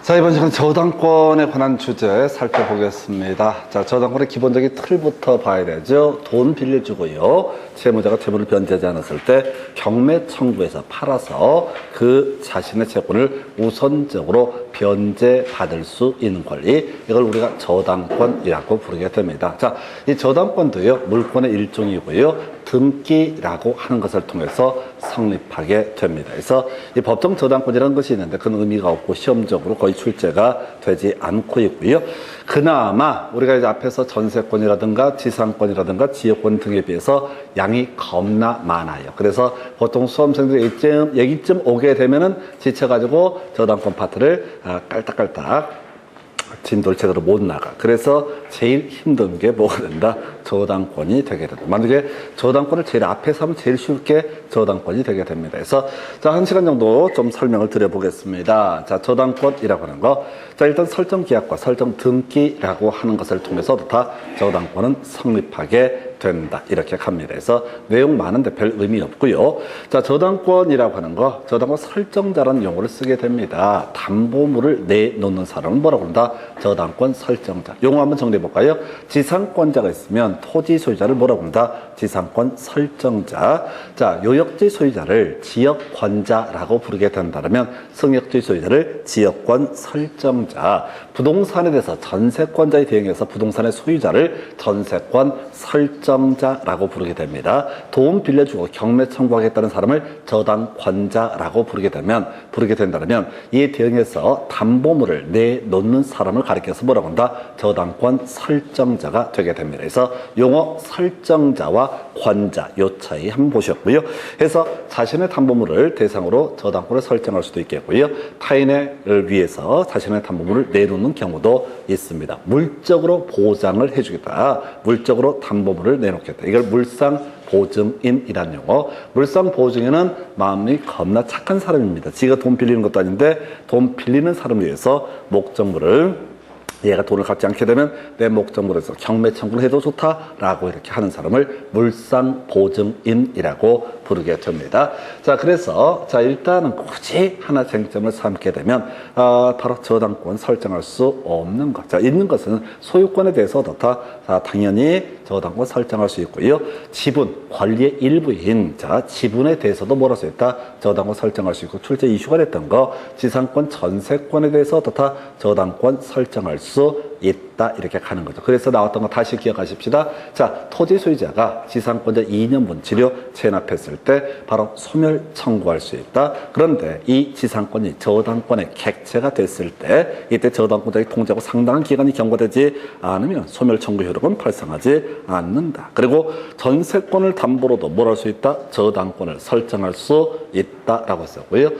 자, 이번 시간 저당권에 관한 주제 살펴보겠습니다. 자, 저당권의 기본적인 틀부터 봐야 되죠. 돈 빌려주고요. 채무자가 채무를 변제하지 않았을 때 경매 청구해서 팔아서 그 자신의 채권을 우선적으로 변제받을 수 있는 권리. 이걸 우리가 저당권이라고 부르게 됩니다. 자, 이 저당권도요, 물권의 일종이고요. 등기라고 하는 것을 통해서 성립하게 됩니다. 그래서 이 법정 저당권이라는 것이 있는데 그건 의미가 없고 시험적으로 거의 출제가 되지 않고 있고요. 그나마 우리가 이제 앞에서 전세권이라든가 지상권이라든가 지역권 등에 비해서 양이 겁나 많아요. 그래서 보통 수험생들이 여기쯤 오게 되면은 지쳐가지고 저당권 파트를 깔딱깔딱 진도를 제대로 못 나가. 그래서 제일 힘든 게 뭐가 된다? 저당권이 되게 된다. 만약에 저당권을 제일 앞에서 하면 제일 쉽게 저당권이 되게 됩니다. 그래서 자, 1시간 정도 좀 설명을 드려보겠습니다. 자, 저당권이라고 하는 거. 자, 일단 설정 계약과 설정 등기라고 하는 것을 통해서 다 저당권은 성립하게 된다. 이렇게 갑니다. 그래서 내용 많은데 별 의미 없고요. 자, 저당권이라고 하는 거, 저당권 설정자라는 용어를 쓰게 됩니다. 담보물을 내놓는 사람은 뭐라고 한다? 저당권 설정자. 용어 한번 정리해 볼까요? 지상권자가 있으면 토지 소유자를 뭐라고 한다? 지상권 설정자. 자, 요역지 소유자를 지역권자라고 부르게 된다면 승역지 소유자를 지역권 설정자. 부동산에 대해서 전세권자에 대응해서 부동산의 소유자를 전세권 설정자라고 부르게 됩니다. 도움 빌려주고 경매 청구하겠다는 사람을 저당권자라고 부르게 된다면 이에 대응해서 담보물을 내놓는 사람을 가리켜서 뭐라고 한다? 저당권 설정자가 되게 됩니다. 그래서 용어 설정자와 권자 요 차이 한번 보셨고요. 그래서 자신의 담보물을 대상으로 저당권을 설정할 수도 있겠고요. 타인을 위해서 자신의 담보물을 내놓는 경우도 있습니다. 물적으로 보장을 해주겠다. 물적으로 담보물을 내놓겠다. 이걸 물상보증인이라는 용어. 물상보증인은 마음이 겁나 착한 사람입니다. 지가 돈 빌리는 것도 아닌데 돈 빌리는 사람을 위해서 목적물을 얘가 돈을 갚지 않게 되면 내 목적물에서 경매 청구를 해도 좋다라고 이렇게 하는 사람을 물상보증인이라고 부르게 됩니다. 자, 그래서 자, 일단은 굳이 하나 쟁점을 삼게 되면 바로 저당권 설정할 수 없는 것. 자, 있는 것은 소유권에 대해서 당연히 저당권 설정할 수 있고요. 지분, 권리의 일부인 자, 지분에 대해서도 뭐랄 수 있다? 저당권 설정할 수 있고, 출제 이슈가 됐던 거, 지상권, 전세권에 대해서 저당권 설정할 수 있다. 이렇게 가는 거죠. 그래서 나왔던 거 다시 기억하십시다. 자, 토지 소유자가 지상권자 2년분 지료 체납했을 때 바로 소멸 청구할 수 있다. 그런데 이 지상권이 저당권의 객체가 됐을 때 이때 저당권자의 통제하고 상당한 기간이 경과되지 않으면 소멸 청구 효력은 발생하지 않는다. 그리고 전세권을 담보로도 뭘 할 수 있다? 저당권을 설정할 수 있다라고 썼고요.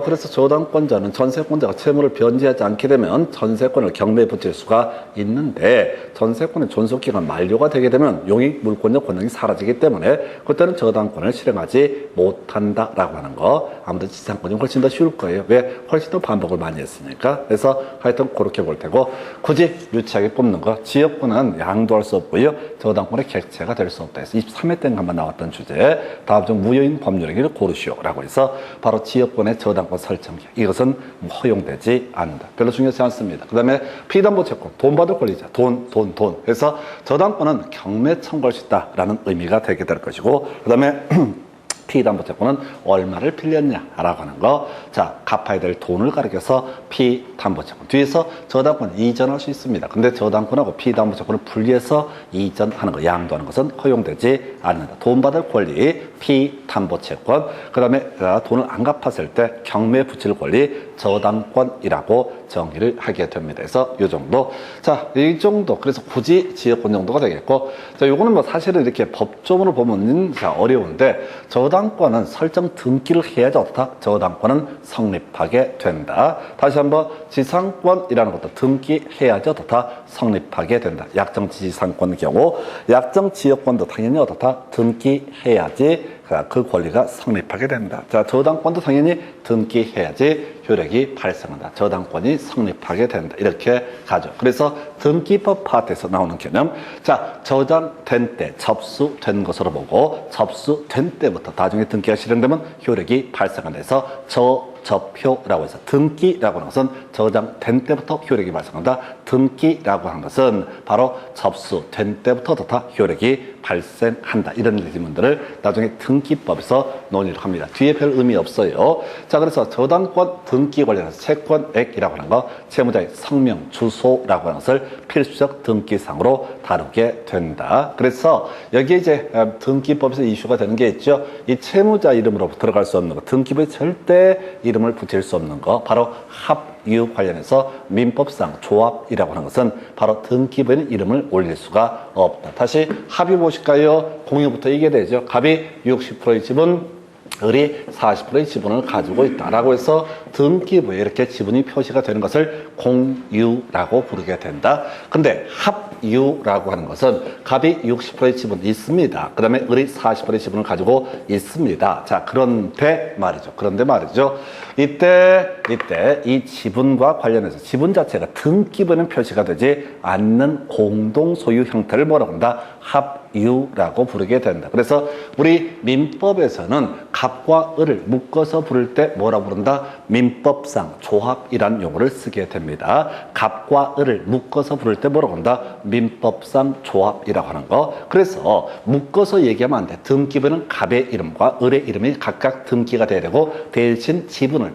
그래서 저당권자는 전세권자가 채무를 변제하지 않게 되면 전세권을 경매에 붙일 수가 있는데 전세권의 존속기간 만료가 되게 되면 용익 물권적 권능이 사라지기 때문에 그때는 저당권을 실행하지 못한다라고 하는 거. 아무래도 지상권이 훨씬 더 쉬울 거예요. 왜? 훨씬 더 반복을 많이 했으니까. 그래서 하여튼 그렇게 볼 테고 굳이 유치하게 뽑는 거. 지역권은 양도할 수 없고요. 저당권의 객체가 될 수 없다 해서 23회 때 한번 나왔던 주제. 다음 중 무효인 법률행위를 고르시오라고 해서 바로 지역권의 저당권 설정. 이것은 허용되지 않는다. 별로 중요하지 않습니다. 그 다음에 피담보 채권. 돈 받을 권리자. 돈. 그래서 저당권은 경매 청구할 수 있다라는 의미가 되게 될 것이고, 그 다음에 피담보채권은 얼마를 빌렸냐라고 하는 거. 자, 갚아야 될 돈을 가리켜서 피담보채권. 뒤에서 저당권 이전할 수 있습니다. 근데 저당권하고 피담보채권을 분리해서 이전하는 거, 양도하는 것은 허용되지 않는다. 돈 받을 권리, 피담보채권. 그 다음에 돈을 안 갚았을 때 경매에 붙일 권리, 저당권이라고 정의를 하게 됩니다. 그래서 이 정도. 자, 이 정도. 그래서 굳이 지역권 정도가 되겠고. 자, 요거는 뭐 사실은 이렇게 법조문을 보면 어려운데, 저당권은 설정 등기를 해야지 어떻다? 저당권은 성립하게 된다. 다시 한번 지상권이라는 것도 등기해야지 어떻다? 성립하게 된다. 약정지상권의 경우 약정지역권도 당연히 어떻다? 등기해야지 그 권리가 성립하게 된다. 자, 저당권도 당연히 등기해야지 효력이 발생한다. 저당권이 성립하게 된다. 이렇게 가죠. 그래서 등기법 파트에서 나오는 개념. 자, 저당된 때, 접수된 것으로 보고 접수된 때부터 나중에 등기가 실행되면 효력이 발생한다. 해서 접효라고 해서 등기라고 하는 것은 저장된 때부터 효력이 발생한다. 등기라고 하는 것은 바로 접수된 때부터 효력이 발생한다. 이런 지문들을 나중에 등기법에서 논의를 합니다. 뒤에 별 의미 없어요. 자, 그래서 저당권 등기 관련해서 채권액이라고 하는 거, 채무자의 성명, 주소라고 하는 것을 필수적 등기상으로 다루게 된다. 그래서 여기에 이제 등기법에서 이슈가 되는 게 있죠. 이 채무자 이름으로 들어갈 수 없는 거, 등기부에 절대 이름을 붙일 수 없는 거, 바로 합유 관련해서 민법상 조합이라고 하는 것은 바로 등기부에는 이름을 올릴 수가 없다. 다시 합유 보실까요? 공유부터 이게 되죠. 갑이 60%의 지분, 을이 40%의 지분을 가지고 있다라고 해서 등기부에 이렇게 지분이 표시가 되는 것을 공유라고 부르게 된다. 근데 합유라고 하는 것은 갑이 60%의 지분이 있습니다. 그 다음에 을이 40%의 지분을 가지고 있습니다. 자, 그런데 말이죠. 이때 이 지분과 관련해서 지분 자체가 등기부에는 표시가 되지 않는 공동 소유 형태를 뭐라고 한다? 합유라고 부르게 된다. 그래서 우리 민법에서는 갑과 을을 묶어서 부를 때 뭐라고 부른다? 민법상 조합이라는 용어를 쓰게 됩니다. 갑과 을을 묶어서 부를 때 뭐라고 한다? 민법상 조합이라고 하는 거. 그래서 묶어서 얘기하면 안 돼. 등기부는 갑의 이름과 을의 이름이 각각 등기가 돼야 되고 대신 지분을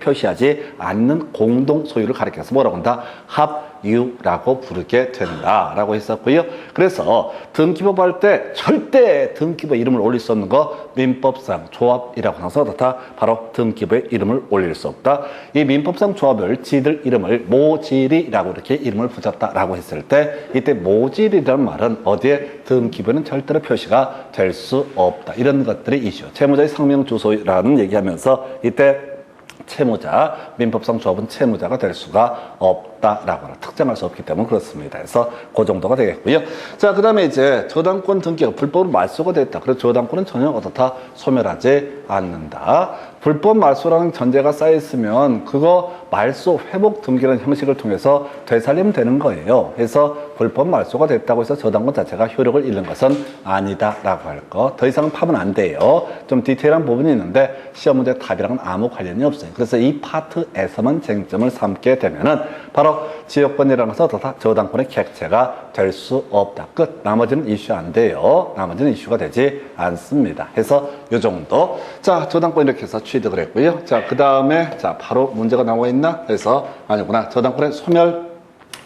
표시하지 않는 공동 소유를 가리켜서 뭐라고 한다? 합유라고 부르게 된다라고 했었고요. 그래서 등기법 할 때 절대 등기부 이름을 올릴 수 없는 거 민법상 조합이라고 해서 다 바로 등기부의 이름을 올릴 수 없다. 이 민법상 조합을 지들 이름을 모질이라고 이렇게 이름을 붙였다라고 했을 때 이때 모질이라는 말은 어디에 등기부는 절대로 표시가 될 수 없다. 이런 것들이 이슈. 채무자의 성명 주소라는 얘기하면서 이때 채무자, 민법상 조합은 채무자가 될 수가 없다라고 특정할 수 없기 때문에 그렇습니다. 그래서 그 정도가 되겠고요. 자, 그 다음에 이제 저당권 등기가 불법으로 말소가 됐다. 그래서 저당권은 전혀 어떻다? 소멸하지 않는다. 불법 말소라는 전제가 쌓여있으면 그거 말소 회복 등기라는 형식을 통해서 되살리면 되는 거예요. 그래서 불법 말소가 됐다고 해서 저당권 자체가 효력을 잃는 것은 아니다라고 할 거. 더 이상 파면 안 돼요. 좀 디테일한 부분이 있는데 시험 문제 답이랑은 아무 관련이 없어요. 그래서 이 파트에서만 쟁점을 삼게 되면은 바로 지역권이라는 것은 저당권의 객체가 될 수 없다. 끝. 나머지는 이슈 안 돼요. 나머지는 이슈가 되지 않습니다. 해서 요 정도. 자, 저당권 이렇게 해서 취득을 했고요. 자, 그 다음에 자 바로 문제가 나와 있나? 그래서 아니구나. 저당권의 소멸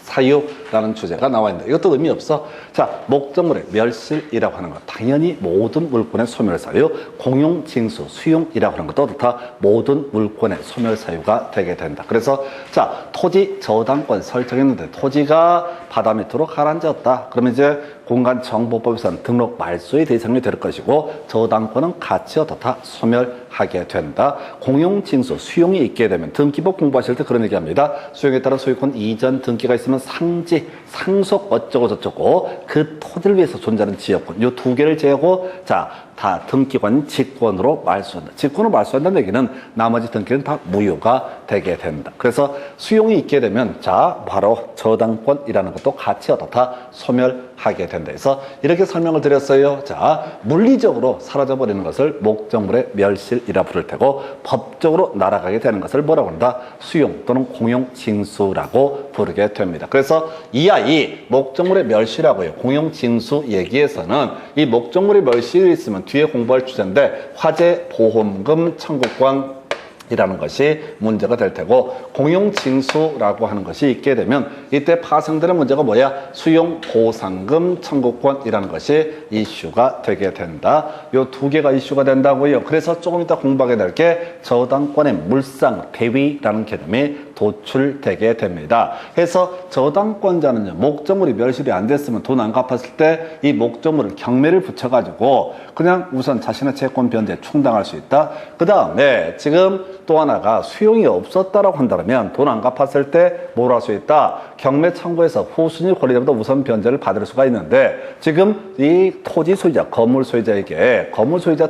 사유라는 주제가 나와 있는데 이것도 의미 없어. 자, 목적물의 멸실이라고 하는 것, 당연히 모든 물권의 소멸 사유, 공용 징수 수용이라고 하는 것도 다 모든 물권의 소멸 사유가 되게 된다. 그래서 자, 토지 저당권 설정했는데 토지가 바다 밑으로 가라앉았다. 그러면 이제 공간정보법에서는 등록 말소의 대상이 될 것이고 저당권은 같이 어떻다? 소멸하게 된다. 공용징수, 수용이 있게 되면 등기법 공부하실 때 그런 얘기합니다. 수용에 따라 소유권 이전 등기가 있으면 상지, 상속 어쩌고 저쩌고 그 토지를 위해서 존재하는 지역권 이 두 개를 제하고 자, 다 등기관 직권으로 말소한다. 직권으로 말소한다는 얘기는 나머지 등기는 다 무효가 되게 된다. 그래서 수용이 있게 되면 자, 바로 저당권이라는 것도 같이 어떻다? 소멸하게 된다. 그래서 이렇게 설명을 드렸어요. 자, 물리적으로 사라져버리는 것을 목적물의 멸실이라 부를 테고 법적으로 날아가게 되는 것을 뭐라고 한다? 수용 또는 공용 징수라고 부르게 됩니다. 그래서 이 아이 목적물의 멸실하고요. 공용 징수 얘기에서는 이 목적물의 멸실이 있으면 뒤에 공부할 주제인데 화재 보험금 청구권 이라는 것이 문제가 될 테고 공용징수라고 하는 것이 있게 되면 이때 파생되는 문제가 뭐야? 수용보상금 청구권이라는 것이 이슈가 되게 된다. 요 두 개가 이슈가 된다고요. 그래서 조금 이따 공부하게 될 게 저당권의 물상, 대위라는 개념이 도출되게 됩니다. 해서 저당권자는요, 목적물이 멸실이 안 됐으면 돈 안 갚았을 때 이 목적물을 경매를 붙여가지고 그냥 우선 자신의 채권 변제에 충당할 수 있다. 그 다음에 지금 또 하나가 수용이 없었다라고 한다면 돈 안 갚았을 때 뭘 할 수 있다? 경매 청구에서 후순위 권리자보다 우선 변제를 받을 수가 있는데 지금 이 토지 소유자, 건물 소유자에게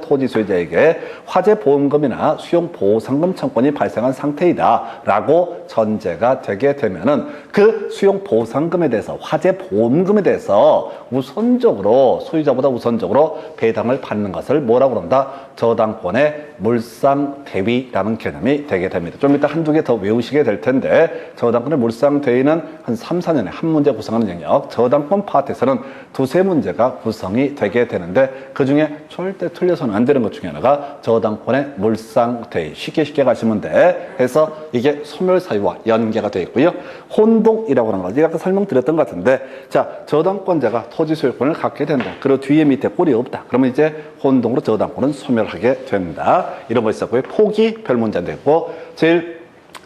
토지 소유자에게 화재 보험금이나 수용 보상금 청구권이 발생한 상태이다 라고 정도 전제가 되게 되면은 그 수용 보상금에 대해서 화재 보험금에 대해서 우선적으로 소유자보다 우선적으로 배당을 받는 것을 뭐라고 그런다? 저당권의 물상대위라는 개념이 되게 됩니다. 좀 이따 한두 개 더 외우시게 될 텐데 저당권의 물상대위는 한 3, 4년에 한 문제 구성하는 영역, 저당권 파트에서는 두세 문제가 구성이 되게 되는데 그중에 절대 틀려서는 안 되는 것 중에 하나가 저당권의 물상대위. 쉽게 가시면 돼. 해서 이게 소멸사유와 연계가 되어 있고요. 혼동이라고 하는 거 아까 설명드렸던 것 같은데 자, 저당권자가 토지 소유권을 갖게 된다. 그리고 뒤에 밑에 꼴이 없다. 그러면 이제 혼동으로 저당권은 소멸하게 된다. 이런 거 있었고요. 포기 별 문제 안 되고 제일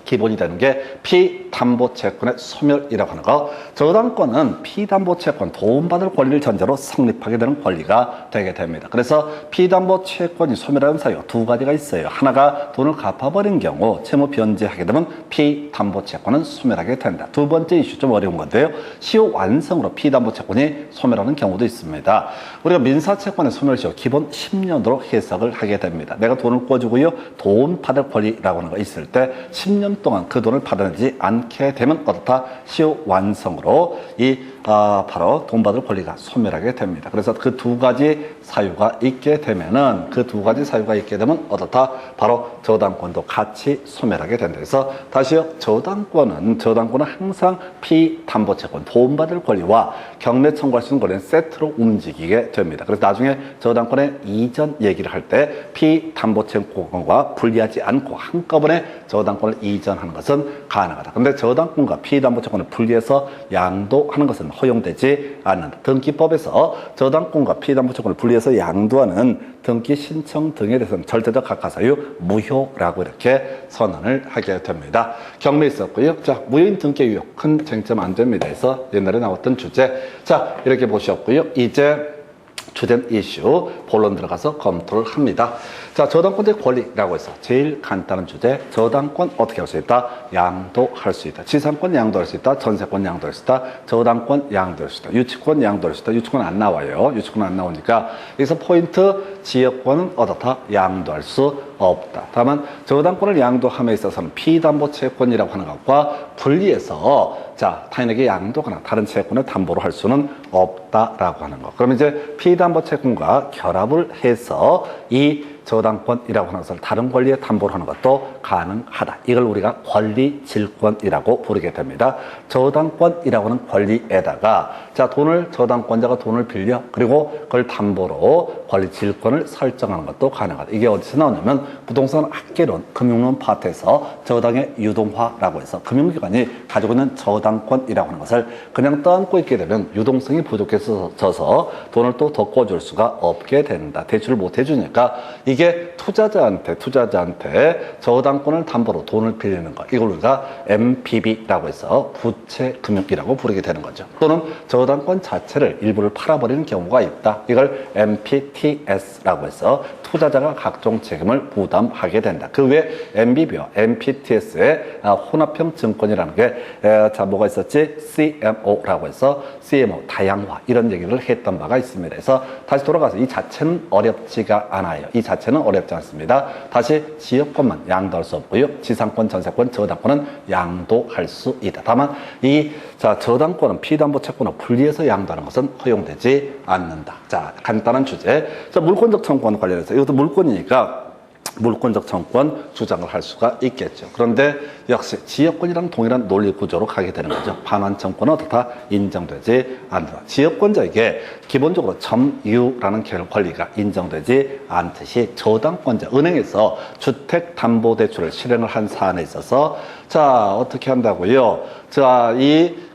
기본이 되는 게 피담보채권의 소멸이라고 하는 거. 저당권은 피담보채권, 도움받을 권리를 전제로 성립하게 되는 권리가 되게 됩니다. 그래서 피담보채권이 소멸하는 사유 두 가지가 있어요. 하나가 돈을 갚아버린 경우 채무 변제하게 되면 피담보채권은 소멸하게 된다. 두 번째 이슈 좀 어려운 건데요. 시효 완성으로 피담보채권이 소멸하는 경우도 있습니다. 우리가 민사채권의 소멸시효 기본 10년으로 해석을 하게 됩니다. 내가 돈을 꿔주고요. 도움받을 권리라고 하는 거 있을 때 10년 동안 그 돈을 받아내지 않게 되면 어떻다? 시효 완성으로 바로 돈 받을 권리가 소멸하게 됩니다. 그래서 그 두 가지 사유가 있게 되면은 어떻다? 바로 저당권도 같이 소멸하게 된다. 그래서 다시요. 저당권은 항상 피담보채권, 도움받을 권리와 경매 청구할 수 있는 권리는 세트로 움직이게 됩니다. 그래서 나중에 저당권의 이전 얘기를 할 때 피담보채권과 분리하지 않고 한꺼번에 저당권을 이전하는 것은 가능하다. 그런데 저당권과 피담보채권을 분리해서 양도하는 것은 허용되지 않는다. 등기법에서 저당권과 피담보채권을 분리해서 양도하는 등기 신청 등에 대해서는 절대적 각하사유 무효라고 이렇게 선언을 하게 됩니다. 경매 있었고요. 자, 무효인 등기 유효 큰 쟁점 안 됩니다. 해서 옛날에 나왔던 주제. 자, 이렇게 보셨고요. 이제 주된 이슈 본론 들어가서 검토를 합니다. 자, 저당권자의 권리라고 해서 제일 간단한 주제, 저당권 어떻게 할 수 있다? 양도할 수 있다. 지상권 양도할 수 있다. 전세권 양도할 수 있다. 저당권 양도할 수 있다. 유치권 양도할 수 있다. 유치권 안 나와요. 유치권 안 나오니까 여기서 포인트, 지역권은 어떻다? 양도할 수 없다. 다만 저당권을 양도함에 있어서는 피담보채권이라고 하는 것과 분리해서 자, 타인에게 양도하거나 다른 채권을 담보로 할 수는 없다라고 하는 거. 그러면 이제 피담보채권과 결합을 해서 이 저당권이라고 하는 것을 다른 권리에 담보로 하는 것도 가능하다. 이걸 우리가 권리질권이라고 부르게 됩니다. 저당권이라고 하는 권리에다가 자, 저당권자가 돈을 빌려 그리고 그걸 담보로 권리질권을 설정하는 것도 가능하다. 이게 어디서 나오냐면 부동산 학계론, 금융론 파트에서 저당의 유동화라고 해서 금융기관이 가지고 있는 저당권이라고 하는 것을 그냥 떠안고 있게 되면 유동성이 부족해져서 돈을 또 더 꿔줄 수가 없게 된다. 대출을 못 해주니까 이게 투자자한테 저당권을 담보로 돈을 빌리는 것. 이걸 우리가 MPB라고 해서 부채금융이라고 부르게 되는 거죠. 또는 저당권 자체를 일부를 팔아버리는 경우가 있다. 이걸 MPTS라고 해서 투자자가 각종 책임을 부담하게 된다. 그 외에 MBB와 MPTS의 혼합형 증권이라는 게 뭐가 있었지? CMO라고 해서 CMO 다양화 이런 얘기를 했던 바가 있습니다. 그래서 다시 돌아가서 이 자체는 어렵지가 않아요. 이 자체는 어렵지 않습니다. 다시 지역권만 양도할 수 없고요. 지상권, 전세권, 저당권은 양도할 수 있다. 다만 저당권은 피담보채권을 분리해서 양도하는 것은 허용되지 않는다. 자, 간단한 주제. 자, 물권적 청구권 관련해서 이것도 물권이니까 물권적 청구권 주장을 할 수가 있겠죠. 그런데 역시 지역권이랑 동일한 논리 구조로 가게 되는 거죠. 반환 청구권은 어떻다? 인정되지 않는다. 지역권자에게 기본적으로 점유라는 권리가 인정되지 않듯이 저당권자, 은행에서 주택담보대출을 실행을 한 사안에 있어서 자, 어떻게 한다고요? 자,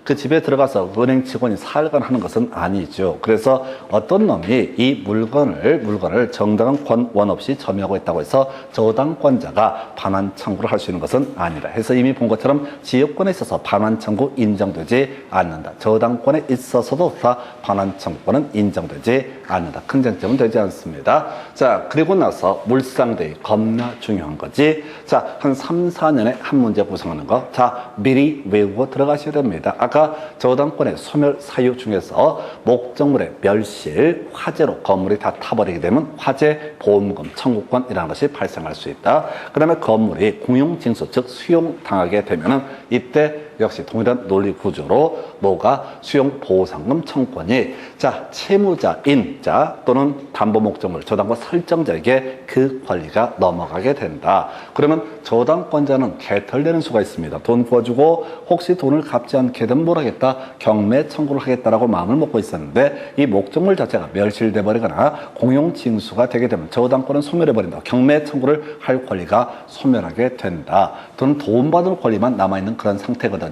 그 집에 들어가서 은행 직원이 살관하는 것은 아니죠. 그래서 어떤 놈이 이 물건을 정당한 권원 없이 점유하고 있다고 해서 저당권자가 반환 청구를 할 수 있는 것은 아니다. 해서 이미 본 것처럼 지역권에 있어서 반환 청구 인정되지 않는다. 저당권에 있어서도 다 반환 청구권은 인정되지 않는다. 큰 쟁점은 되지 않습니다. 자, 그리고 나서 물상대위 겁나 중요한 거지. 자, 한 3, 4년에 한 문제 구성하는 거. 자, 미리 외우고 들어가셔야 됩니다. 아까 저당권의 소멸 사유 중에서 목적물의 멸실, 화재로 건물이 다 타버리게 되면 화재 보험금 청구권이라는 것이 발생할 수 있다. 그 다음에 건물이 공용징수, 즉 수용 인정당하게 되면은 이때 역시 동일한 논리 구조로 뭐가 수용 보상금 청구권이 자 채무자인 자 또는 담보 목적물 저당권 설정자에게 그 권리가 넘어가게 된다. 그러면 저당권자는 개털되는 수가 있습니다. 돈 부어주고 혹시 돈을 갚지 않게 되면 뭘 하겠다? 경매 청구를 하겠다라고 마음을 먹고 있었는데 이 목적물 자체가 멸실돼 버리거나 공용징수가 되게 되면 저당권은 소멸해 버린다. 경매 청구를 할 권리가 소멸하게 된다. 또는 돈 받을 권리만 남아있는 그런 상태거든요.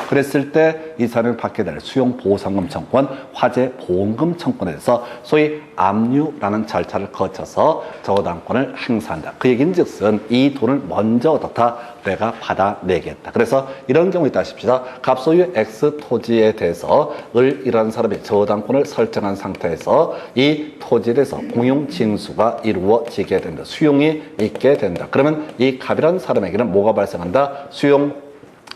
그랬을 때 이 사람이 받게 될 수용 보상금 청구권, 화재 보험금 청구권에 대해서 소위 압류라는 절차를 거쳐서 저당권을 행사한다. 그 얘기인즉슨 이 돈을 먼저 어떻다 내가 받아내겠다. 그래서 이런 경우 있다 하십시다. 갑소유 X 토지에 대해서 을이라는 사람이 저당권을 설정한 상태에서 이 토지에 대해서 공용징수가 이루어지게 된다. 수용이 있게 된다. 그러면 이 갑이라는 사람에게는 뭐가 발생한다? 수용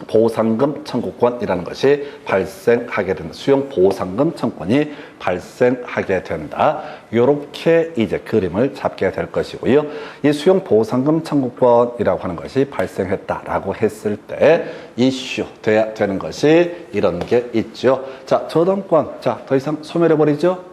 보상금 청구권이라는 것이 발생하게 된다. 수용 보상금 청구권이 발생하게 된다. 이렇게 이제 그림을 잡게 될 것이고요. 이 수용 보상금 청구권이라고 하는 것이 발생했다라고 했을 때 이슈 돼야 되는 것이 이런 게 있죠. 자, 저당권. 자, 더 이상 소멸해버리죠.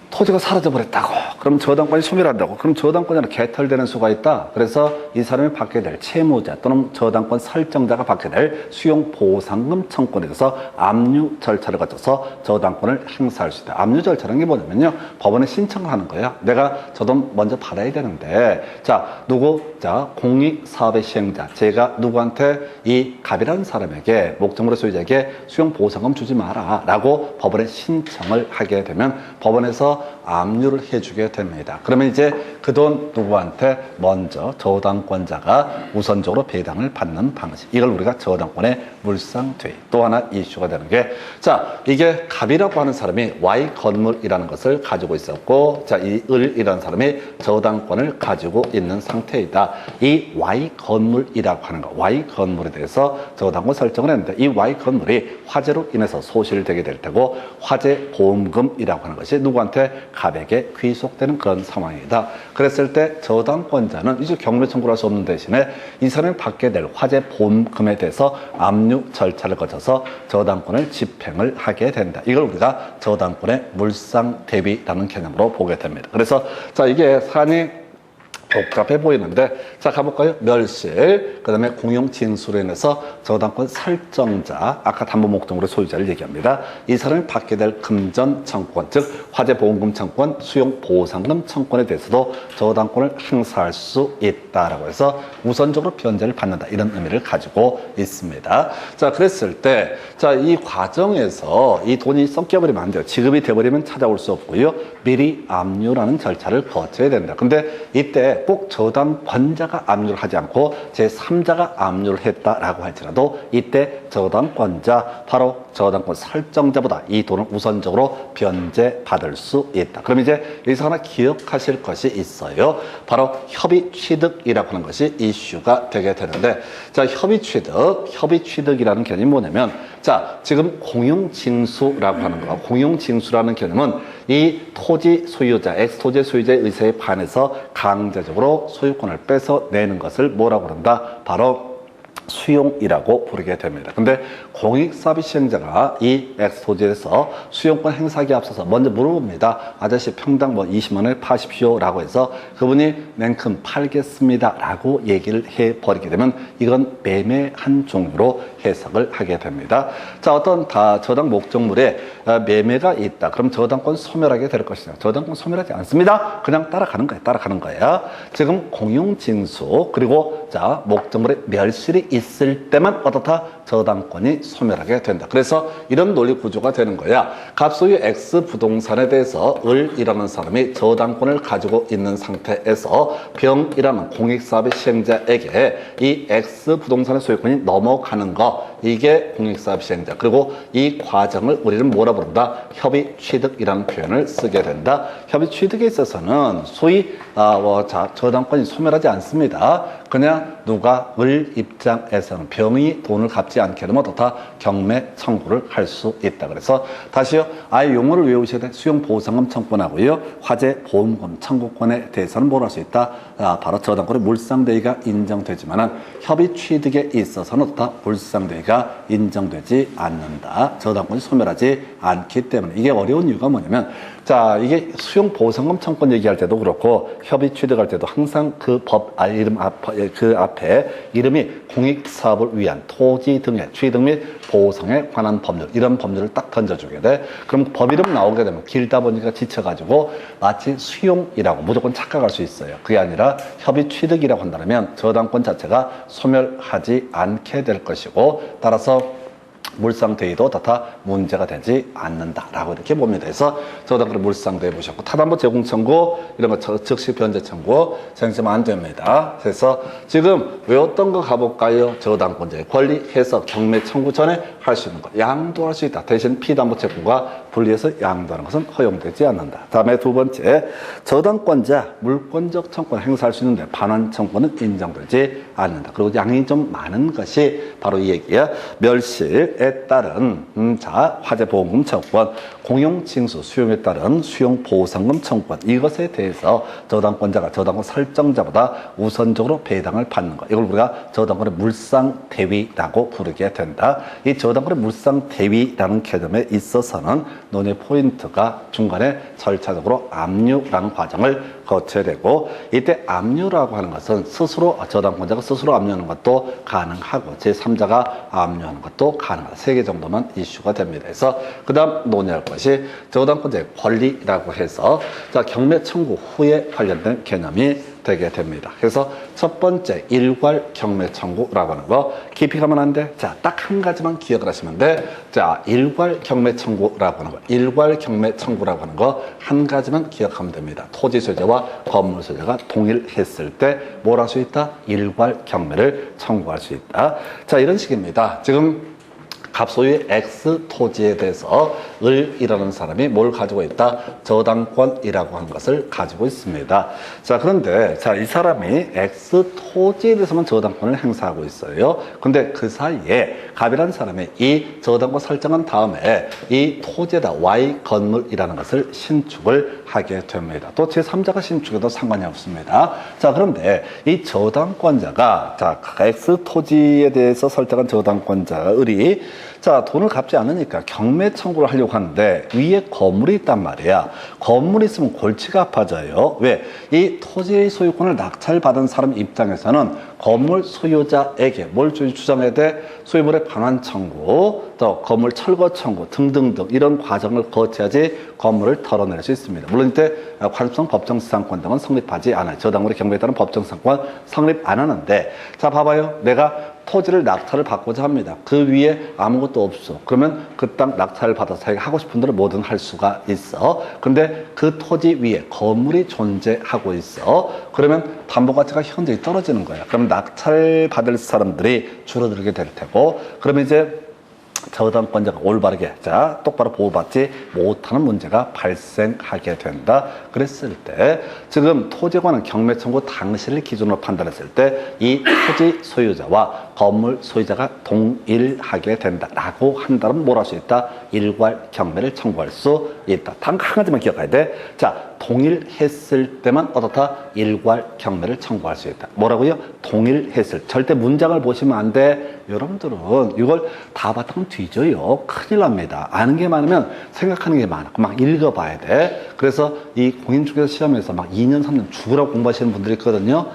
토지가 사라져버렸다고. 그럼 저당권이 소멸한다고. 그럼 저당권자는 개털되는 수가 있다. 그래서 이 사람이 받게 될 채무자 또는 저당권 설정자가 받게 될 수용 보상금 청구권에 대해서 압류 절차를 거쳐서 저당권을 행사할 수 있다. 압류 절차라는 게 뭐냐면요. 법원에 신청을 하는 거예요. 내가 저 돈 먼저 받아야 되는데 자, 누구? 자, 공익사업의 시행자. 제가 누구한테 이 갑이라는 사람에게 목적물의 소유자에게 수용 보상금 주지 마라 라고 법원에 신청을 하게 되면 법원에서 압류를 해주게 됩니다. 그러면 이제 그 돈 누구한테 먼저 저당권자가 우선적으로 배당을 받는 방식. 이걸 우리가 저당권의 물상퇴. 또 하나 이슈가 되는 게 자, 이게 갑이라고 하는 사람이 Y 건물이라는 것을 가지고 있었고 자, 이 을이라는 사람이 저당권을 가지고 있는 상태이다. 이 Y 건물이라고 하는 거, Y 건물에 대해서 저당권 설정을 했는데 이 Y 건물이 화재로 인해서 소실되게 될 테고 화재 보험금이라고 하는 것이 누구한테 갑에게 귀속되는 그런 상황이다. 그랬을 때 저당권자는 이제 경매 청구를 할 수 없는 대신에 이 사람이 받게 될 화재 보험금에 대해서 압류 절차를 거쳐서 저당권을 집행을 하게 된다. 이걸 우리가 저당권의 물상 대비라는 개념으로 보게 됩니다. 그래서 자, 이게 사안이 복잡해 보이는데 자, 가볼까요? 멸실, 그 다음에 공용징수로 인해서 저당권 설정자, 아까 담보 목적물의 소유자를 얘기합니다. 이 사람이 받게 될 금전 청구권, 즉 화재 보험금 청구권, 수용 보상금 청구권에 대해서도 저당권을 행사할 수 있다라고 해서 우선적으로 변제를 받는다, 이런 의미를 가지고 있습니다. 자, 그랬을 때 자, 이 과정에서 이 돈이 섞여버리면 안 돼요. 지급이 돼버리면 찾아올 수 없고요. 미리 압류라는 절차를 거쳐야 된다. 근데 이때 꼭 저당권자가 압류를 하지 않고 제3자가 압류를 했다라고 할지라도 이때 저당권자, 바로 저당권 설정자보다 이 돈을 우선적으로 변제받을 수 있다. 그럼 이제 여기서 하나 기억하실 것이 있어요. 바로 협의 취득이라고 하는 것이 이슈가 되게 되는데 자, 협의 취득이라는 개념이 뭐냐면 자, 지금 공용징수라고 하는 거, 공용징수라는 개념은 이 토지 소유자, X토지 소유자의 의사에 반해서 강제적으로 소유권을 뺏어내는 것을 뭐라고 그런다? 바로 수용이라고 부르게 됩니다. 근데 공익사업의 시행자가 이 X토지에서 수용권 행사하기에 앞서서 먼저 물어봅니다. 아저씨 평당 뭐 20만 원에 파십시오 라고 해서 그분이 냉큼 팔겠습니다 라고 얘기를 해버리게 되면 이건 매매 한 종류로 해석을 하게 됩니다. 자, 어떤 저당 목적물에 매매가 있다. 그럼 저당권 소멸하게 될 것이냐? 저당권 소멸하지 않습니다. 그냥 따라가는 거예요. 따라가는 거야. 지금 공용징수 그리고 자, 목적물의 멸실이 있을 때만 어떻다? 저당권이 소멸하게 된다. 그래서 이런 논리 구조가 되는 거야. 갑소유 X 부동산에 대해서 을이라는 사람이 저당권을 가지고 있는 상태에서 병이라는 공익사업의 시행자에게 이 X 부동산의 소유권이 넘어가는 거, 이게 공익사업 시행자. 그리고 이 과정을 우리는 뭐라 부른다? 협의 취득이라는 표현을 쓰게 된다. 협의 취득에 있어서는 소위 저당권이 소멸하지 않습니다. 그냥 누가 을 입장에서는 병이 돈을 갚지 않게 되면 어떻다? 경매 청구를 할 수 있다. 그래서 다시요. 아예 용어를 외우셔야 돼. 수용보상금 청구권하고요. 화재보험금 청구권에 대해서는 뭘 할 수 있다? 바로 저당권의 물상대위가 인정되지만은 협의 취득에 있어서는 어떻다? 물상대위가 인정되지 않는다. 저당권이 소멸하지 않기 때문에. 이게 어려운 이유가 뭐냐면 자, 이게 수용보상금 청구권 얘기할 때도 그렇고 협의 취득할 때도 항상 그 이름 앞에 이름이 공익사업을 위한 토지 등의 취득 및 보상에 관한 법률, 이런 법률을 딱 던져주게 돼. 그럼 법 이름 나오게 되면 길다 보니까 지쳐가지고 마치 수용이라고 무조건 착각할 수 있어요. 그게 아니라 협의 취득이라고 한다면 저당권 자체가 소멸하지 않게 될 것이고, 따라서 물상대위도 다 문제가 되지 않는다라고 이렇게 봅니다. 그래서 저당권의 물상대위 보셨고, 타담보 제공 청구 이런 거 즉시 변제 청구 생기면 안 됩니다. 그래서 지금 외웠던 거 가볼까요? 저당권자의 권리 해석 경매 청구 전에 할 수 있는 거 양도할 수 있다. 대신 피담보 채권과 분리해서 양도하는 것은 허용되지 않는다. 다음에 두 번째, 저당권자 물권적 청구권 행사할 수 있는데 반환 청구는 인정되지 않는다. 그리고 양이 좀 많은 것이 바로 이 얘기야. 멸실에 따른 화재보험금 청구권, 공용징수 수용에 따른 수용보상금 청구권, 이것에 대해서 저당권자가 저당권 설정자보다 우선적으로 배당을 받는 것, 이걸 우리가 저당권의 물상대위라고 부르게 된다. 이 저당권의 물상대위라는 개념에 있어서는 논의 포인트가 중간에 절차적으로 압류라는 과정을 거쳐야 되고, 이때 압류라고 하는 것은 스스로 저당권자가 스스로 압류하는 것도 가능하고 제3자가 압류하는 것도 가능하다. 3개 정도만 이슈가 됩니다. 그래서 그 다음 논의할 것이 저당권자의 권리라고 해서 자, 경매 청구 후에 관련된 개념이 되게 됩니다. 그래서 첫 번째 일괄 경매 청구라고 하는 거 깊이 가면 안 돼. 자, 딱 한 가지만 기억을 하시면 돼. 자, 일괄 경매 청구라고 하는 거, 일괄 경매 청구라고 하는 거 한 가지만 기억하면 됩니다. 토지 소유자와 건물 소유자가 동일했을 때 뭘 할 수 있다? 일괄 경매를 청구할 수 있다. 자, 이런 식입니다. 지금 갑소유의 X 토지에 대해서 을이라는 사람이 뭘 가지고 있다? 저당권이라고 하는 것을 가지고 있습니다. 자, 그런데 자, 이 사람이 X 토지에 대해서만 저당권을 행사하고 있어요. 근데 그 사이에 갑이라는 사람이 이 저당권 설정한 다음에 이 토지에다 Y 건물이라는 것을 신축을 하게 됩니다. 또 제3자가 신축해도 상관이 없습니다. 자, 그런데 이 저당권자가 자, X 토지에 대해서 설정한 저당권자가 을이 자, 돈을 갚지 않으니까 경매 청구를 하려고 하는데 위에 건물이 있단 말이야. 건물이 있으면 골치가 아파져요. 왜? 이 토지의 소유권을 낙찰받은 사람 입장에서는 건물 소유자에게 뭘 주장해야 돼? 소유물의 반환 청구, 또 건물 철거 청구 등등등 이런 과정을 거쳐야지 건물을 털어낼 수 있습니다. 물론 이때 관습성 법정지상권 등은 성립하지 않아요. 저당물의 경매에 따른 법정지상권 성립 안 하는데, 자, 봐봐요. 내가 토지를 낙찰을 받고자 합니다. 그 위에 아무것도 없어. 그러면 그 땅 낙찰을 받아서 자기가 하고 싶은 대로 뭐든 할 수가 있어. 근데 그 토지 위에 건물이 존재하고 있어. 그러면 담보가치가 현저히 떨어지는 거야. 그럼 낙찰 받을 사람들이 줄어들게 될 테고, 그러면 이제 저당권자가 올바르게 자 똑바로 보호받지 못하는 문제가 발생하게 된다. 그랬을 때 지금 토지에 관한 경매 청구 당시를 기준으로 판단했을 때 이 토지 소유자와 건물 소유자가 동일하게 된다라고 한다면 뭘 할 수 있다? 일괄 경매를 청구할 수 있다. 단 한 가지만 기억해야 돼. 자, 동일했을 때만 어떻다? 일괄 경매를 청구할 수 있다. 뭐라고요? 동일했을. 절대 문장을 보시면 안 돼. 여러분들은 이걸 다 바탕 뒤져요. 큰일 납니다. 아는 게 많으면 생각하는 게 많아. 막 읽어봐야 돼. 그래서 이 공인중개사 시험에서 막 2년, 3년 죽으라고 공부하시는 분들이 있거든요.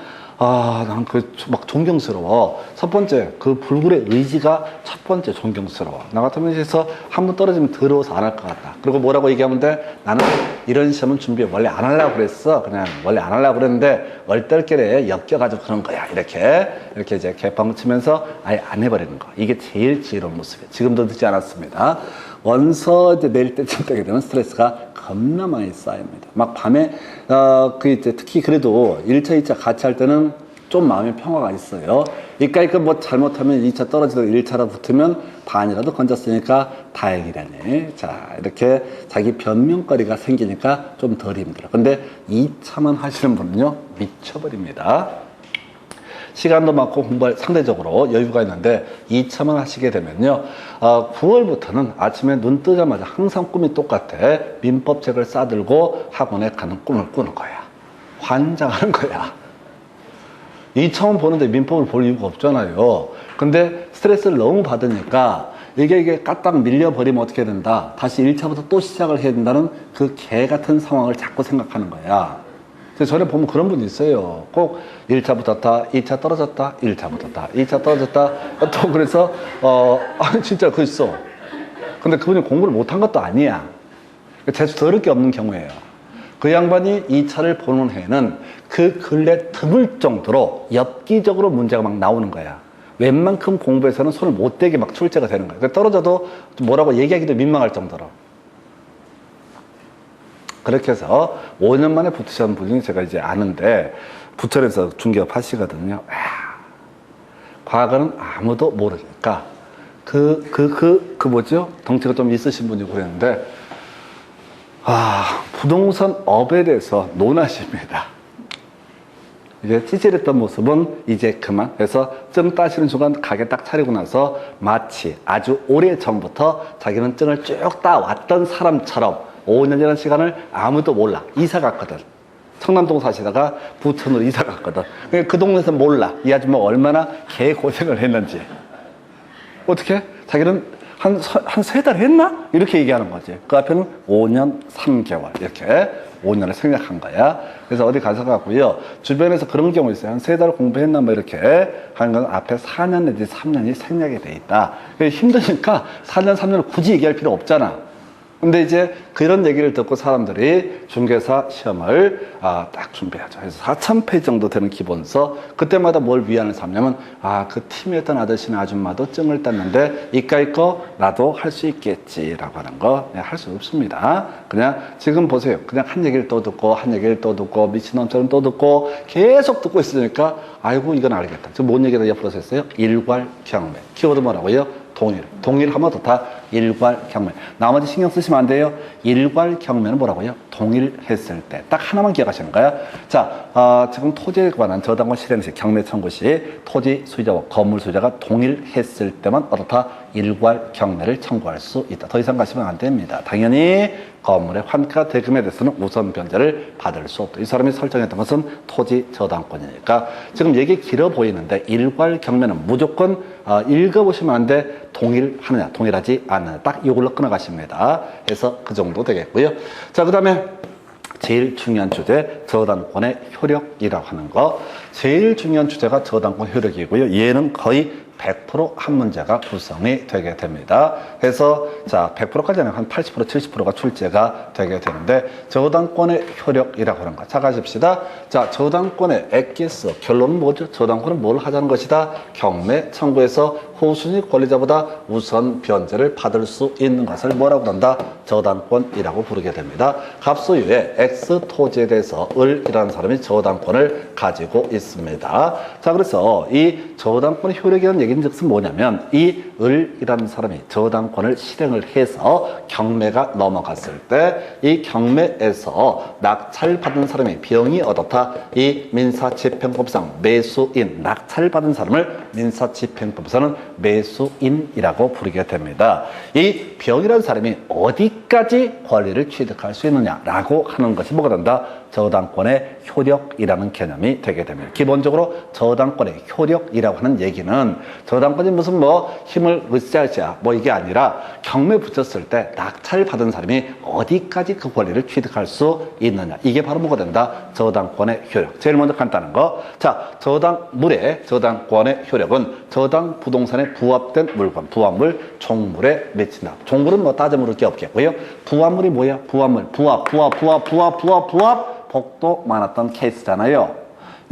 아, 난 막 존경스러워. 첫 번째, 그 불굴의 의지가 첫 번째 존경스러워. 나 같으면 해서 한 번 떨어지면 더러워서 안 할 것 같다. 그리고 뭐라고 얘기하면 돼? 나는 이런 시험은 준비 원래 안 하려고 그랬어. 그냥 원래 안 하려고 그랬는데 얼떨결에 엮여가지고 그런 거야. 이렇게 이제 개빵 치면서 아예 안 해버리는 거. 이게 제일 지혜로운 모습이에요. 지금도 늦지 않았습니다. 원서 이제 내릴 때쯤 되게 되면 스트레스가 겁나 많이 쌓입니다. 막 밤에, 이제 특히 그래도 1차, 2차 같이 할 때는 좀 마음의 평화가 있어요. 이까이까 뭐 잘못하면 2차 떨어지다가 1차로 붙으면 반이라도 건졌으니까 다행이라네. 자, 이렇게 자기 변명거리가 생기니까 좀 덜 힘들어. 근데 2차만 하시는 분은요, 미쳐버립니다. 시간도 많고 공부할 상대적으로 여유가 있는데 2차만 하시게 되면요. 9월부터는 아침에 눈 뜨자마자 항상 꿈이 똑같아. 민법책을 싸들고 학원에 가는 꿈을 꾸는 거야. 환장하는 거야. 2차원 보는데 민법을 볼 이유가 없잖아요. 근데 스트레스를 너무 받으니까 이게 까딱 밀려버리면 어떻게 된다. 다시 1차부터 또 시작을 해야 된다는 그 개 같은 상황을 자꾸 생각하는 거야. 전에 보면 그런 분이 있어요. 꼭 1차 붙었다, 2차 떨어졌다, 1차 붙었다, 2차 떨어졌다. 또 그래서 아니 진짜 그 있어. 근데 그분이 공부를 못한 것도 아니야. 재수 더럽게 없는 경우예요. 그 양반이 2차를 보는 해에는 그 근래 드물 정도로 엽기적으로 문제가 막 나오는 거야. 웬만큼 공부에서는 손을 못 대게 막 출제가 되는 거야. 그러니까 떨어져도 뭐라고 얘기하기도 민망할 정도로. 그렇게 해서 5년 만에 붙으신 분이 제가 이제 아는데 부천에서 중개업 하시거든요. 과거는 아무도 모르니까 뭐죠? 덩치가 좀 있으신 분이 그랬는데 부동산 업에 대해서 논하십니다. 이제 찌질했던 모습은 이제 그만 해서 증 따시는 순간 가게 딱 차리고 나서 마치 아주 오래 전부터 자기는 증을 쭉 따왔던 사람처럼 5년이라는 시간을 아무도 몰라. 이사 갔거든. 청남동 사시다가 부천으로 이사 갔거든. 그 동네에서 몰라. 이 아줌마 얼마나 개고생을 했는지. 어떻게? 자기는 한 3달 했나? 이렇게 얘기하는 거지. 그 앞에는 5년 3개월. 이렇게 5년을 생략한 거야. 그래서 어디 가서 가고요. 주변에서 그런 경우 있어요. 한 3달 공부했나? 뭐 이렇게 하는 건 앞에 4년 내지 3년이 생략이 돼 있다. 힘드니까 4년, 3년을 굳이 얘기할 필요 없잖아. 근데 이제 그런 얘기를 듣고 사람들이 중개사 시험을 딱 준비하죠. 그래서 4,000페이지 정도 되는 기본서. 그때마다 뭘 위안을 삼냐면 그 팀이었던 아저씨는 아줌마도 증을 땄는데 이까이 거 나도 할 수 있겠지라고 하는 거 할 수 없습니다. 그냥 지금 보세요. 그냥 한 얘기를 또 듣고 한 얘기를 또 듣고 미친놈처럼 또 듣고 계속 듣고 있으니까 아이고 이건 알겠다. 지금 뭔 얘기를 옆으로 했어요? 일괄경매. 키워드 뭐라고요? 동일하면 좋다. 일괄경매. 나머지 신경 쓰시면 안 돼요. 일괄경매는 뭐라고요? 동일했을 때. 딱 하나만 기억하시는 거야. 자, 지금 토지에 관한 저당권 실행 시 경매 청구 시 토지 소유자와 건물 소유자가 동일했을 때만 어떻다? 일괄경매를 청구할 수 있다. 더 이상 가시면 안 됩니다. 당연히 건물의 환가 대금에 대해서는 우선 변제를 받을 수 없다. 이 사람이 설정했던 것은 토지 저당권이니까 지금 얘기 길어 보이는데 일괄경매는 무조건 읽어보시면 안 돼. 동일하느냐 동일하지 않느냐 딱 이걸로 끊어가십니다. 그래서 그 정도 되겠고요. 자, 그 다음에 제일 중요한 주제 저당권의 효력이라고 하는 거. 제일 중요한 주제가 저당권 효력이고요. 얘는 거의 100% 한 문제가 구성이 되게 됩니다. 그래서 자 100%까지 아니면 한 80% 70%가 출제가 되게 되는데 저당권의 효력이라고 하는 거. 자 가십시다. 자 저당권의 액기스 결론은 뭐죠? 저당권은 뭘 하자는 것이다? 경매 청구에서 후순위 권리자보다 우선 변제를 받을 수 있는 것을 뭐라고 한다? 저당권이라고 부르게 됩니다. 갑소유의 X 토지에 대해서 을이라는 사람이 저당권을 가지고 있습니다. 자 그래서 이 저당권의 효력이라는 얘기는 즉슨 뭐냐면 이 을이라는 사람이 저당권을 실행을 해서 경매가 넘어갔을 때 이 경매에서 낙찰받은 사람이 병이 어떻다? 이 민사집행법상 매수인 낙찰받은 사람을 민사집행법에서는 매수인이라고 부르게 됩니다. 이 병이라는 사람이 어디까지 권리를 취득할 수 있느냐라고 하는 것이 뭐가 된다? 저당권의 효력이라는 개념이 되게 됩니다. 기본적으로 저당권의 효력이라고 하는 얘기는 저당권이 무슨 뭐 힘을 으쌰으쌰 뭐 이게 아니라 경매 붙였을 때 낙찰 받은 사람이 어디까지 그 권리를 취득할 수 있느냐 이게 바로 뭐가 된다? 저당권의 효력. 제일 먼저 간단한 거. 자, 저당물의 저당권의 효력은 저당 부동산에 부합된 물건, 부합물, 종물에 미친다. 종물은 뭐 따져 물을 게 없겠고요. 부합물이 뭐야? 부합물, 부합. 복도 많았던 케이스잖아요.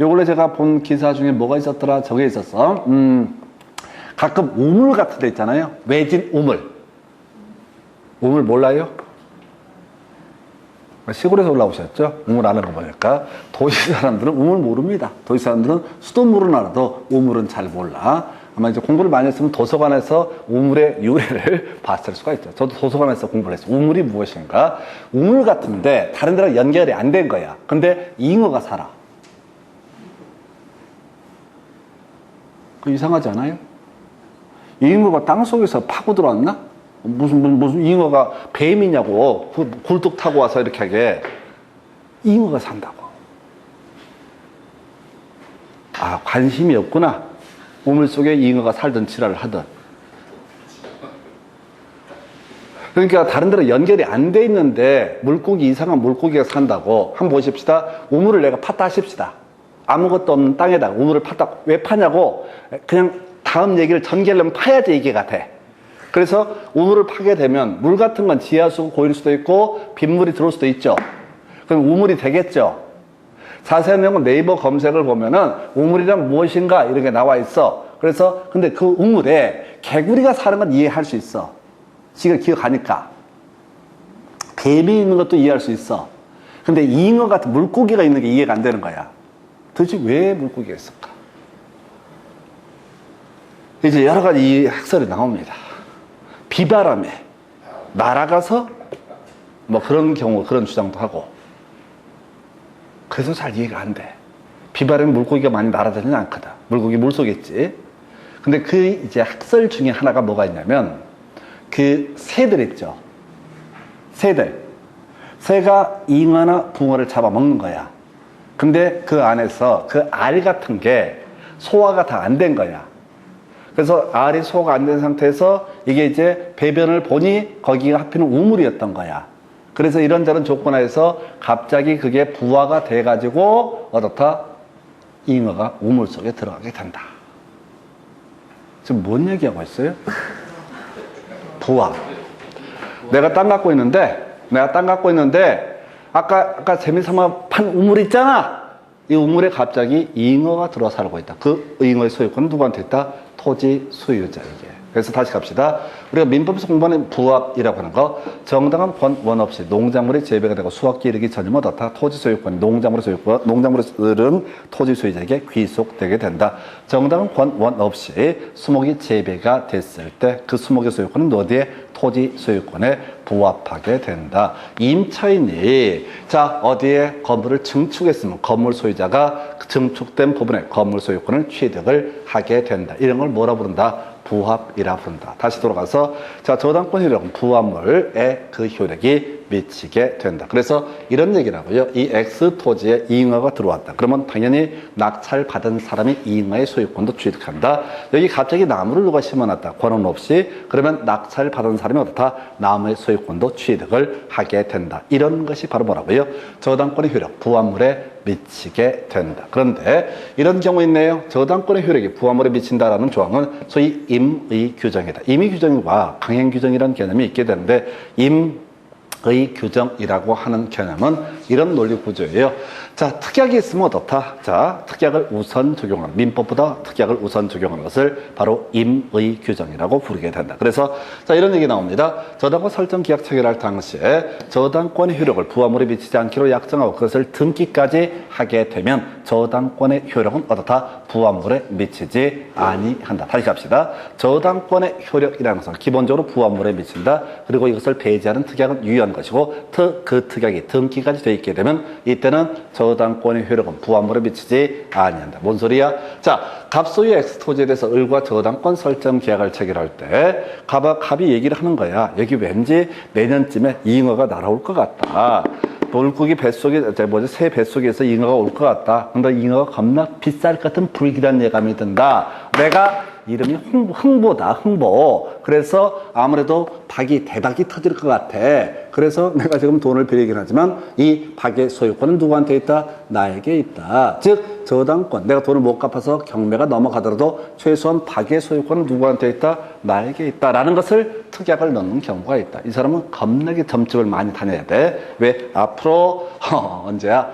요걸로 제가 본 기사 중에 뭐가 있었더라? 저게 있었어. 가끔 우물 같은 데 있잖아요. 외진 우물. 우물 몰라요? 시골에서 올라오셨죠? 우물 아는 거 보니까. 도시 사람들은 우물 모릅니다. 도시 사람들은 수돗물은 알아도 우물은 잘 몰라. 아마 이제 공부를 많이 했으면 도서관에서 우물의 유래를 봤을 수가 있죠. 저도 도서관에서 공부를 했어요. 우물이 무엇인가? 우물 같은데 다른 데랑 연결이 안 된 거야. 근데 잉어가 살아. 그 이상하지 않아요? 잉어가 땅 속에서 파고 들어왔나? 무슨 잉어가 뱀이냐고. 그 굴뚝 타고 와서 이렇게 하게. 잉어가 산다고. 아, 관심이 없구나. 우물 속에 잉어가 살던 지랄을 하던. 그러니까 다른 데로 연결이 안 돼 있는데 물고기, 이상한 물고기가 산다고. 한번 보십시다. 우물을 내가 팠다 하십시다. 아무것도 없는 땅에다가 우물을 팠다. 왜 파냐고? 그냥 다음 얘기를 전개하려면 파야지 이게 같아. 그래서 우물을 파게 되면 물 같은 건 지하수가 고일 수도 있고 빗물이 들어올 수도 있죠. 그럼 우물이 되겠죠. 자세한 내용은 네이버 검색을 보면은 우물이란 무엇인가 이런 게 나와 있어. 그래서 근데 그 우물에 개구리가 사는 건 이해할 수 있어. 지금 기억하니까. 뱀이 있는 것도 이해할 수 있어. 근데 잉어 같은 물고기가 있는 게 이해가 안 되는 거야. 도대체 왜 물고기가 있을까? 이제 여러 가지 학설이 나옵니다. 비바람에 날아가서 뭐 그런 경우 그런 주장도 하고. 그래서 잘 이해가 안 돼. 비바람에 물고기가 많이 날아다니는 않거든. 물고기 물속에 있지. 근데 그 이제 학설 중에 하나가 뭐가 있냐면 그 새들 있죠. 새들. 새가 잉어나 붕어를 잡아먹는 거야. 근데 그 안에서 그 알 같은 게 소화가 다 안 된 거야. 그래서 알이 소화가 안 된 상태에서 이게 이제 배변을 보니 거기가 하필은 우물이었던 거야. 그래서 이런저런 조건에서 갑자기 그게 부화가 돼가지고 어떻다? 잉어가 우물 속에 들어가게 된다. 지금 뭔 얘기하고 있어요? 부화. 내가 땅 갖고 있는데 아까 재미삼아 판 우물 있잖아. 이 우물에 갑자기 잉어가 들어 살고 있다. 그 잉어의 소유권은 누구한테 있다? 토지 소유자에게. 그래서 다시 갑시다. 우리가 민법에서 공부하는 부합이라고 하는 거, 정당한 원 없이 농작물이 재배가 되고 수확기 이르기 전이면 어떻다? 토지 소유권, 농작물은 토지 소유자에게 귀속되게 된다. 정당한 원 없이 수목이 재배가 됐을 때 그 수목의 소유권은 어디에? 토지 소유권에 부합하게 된다. 임차인이 자 어디에 건물을 증축했으면 건물 소유자가 증축된 부분에 건물 소유권을 취득을 하게 된다. 이런 걸 뭐라 부른다? 부합이라 부른다. 다시 돌아가서 자 저당권 효력은 부합물에 그 효력이 미치게 된다. 그래서 이런 얘기라고요. 이 X 토지에 잉어가 들어왔다. 그러면 당연히 낙찰받은 사람이 잉어의 소유권도 취득한다. 여기 갑자기 나무를 누가 심어놨다. 권한 없이. 그러면 낙찰받은 사람이 어떻다? 나무의 소유권도 취득을 하게 된다. 이런 것이 바로 뭐라고요? 저당권의 효력, 부합물에 미치게 된다. 그런데 이런 경우 있네요. 저당권의 효력이 부합물에 미친다라는 조항은 소위 임의 규정이다. 임의 규정과 강행 규정이라는 개념이 있게 되는데 의 규정이라고 하는 개념은 이런 논리 구조예요. 자, 특약이 있으면 어떻다? 자, 특약을 우선 적용하는, 민법보다 특약을 우선 적용하는 것을 바로 임의 규정이라고 부르게 된다. 그래서 자, 이런 얘기 나옵니다. 저당권 설정 계약 체결할 당시에 저당권의 효력을 부합물에 미치지 않기로 약정하고 그것을 등기까지 하게 되면 저당권의 효력은 어떻다? 부합물에 미치지 아니한다. 다시 갑시다. 저당권의 효력이라는 것은 기본적으로 부합물에 미친다. 그리고 이것을 배제하는 특약은 유효한 것이고 그 특약이 등기까지 되어 있게 되면 이때는 저당권의 효력은 부합물에 미치지 아니한다. 뭔 소리야? 자, 갑소유 X토지에 대해서 을과 저당권 설정 계약을 체결할 때 갑이 얘기를 하는 거야. 여기 왠지 내년쯤에 잉어가 날아올 것 같다. 물고기 뱃속에, 새 뱃속에서 잉어가 올 것 같다. 근데 잉어가 겁나 비쌀 것 같은 불길한 예감이 든다. 내가 이름이 흥보다, 흥보. 그래서 아무래도 대박이 터질 것 같아. 그래서 내가 지금 돈을 빌리긴 하지만 이 박의 소유권은 누구한테 있다? 나에게 있다. 즉, 저당권. 내가 돈을 못 갚아서 경매가 넘어가더라도 최소한 박의 소유권은 누구한테 있다? 나에게 있다. 라는 것을 특약을 넣는 경우가 있다. 이 사람은 겁나게 점집을 많이 다녀야 돼. 왜? 앞으로, 언제야?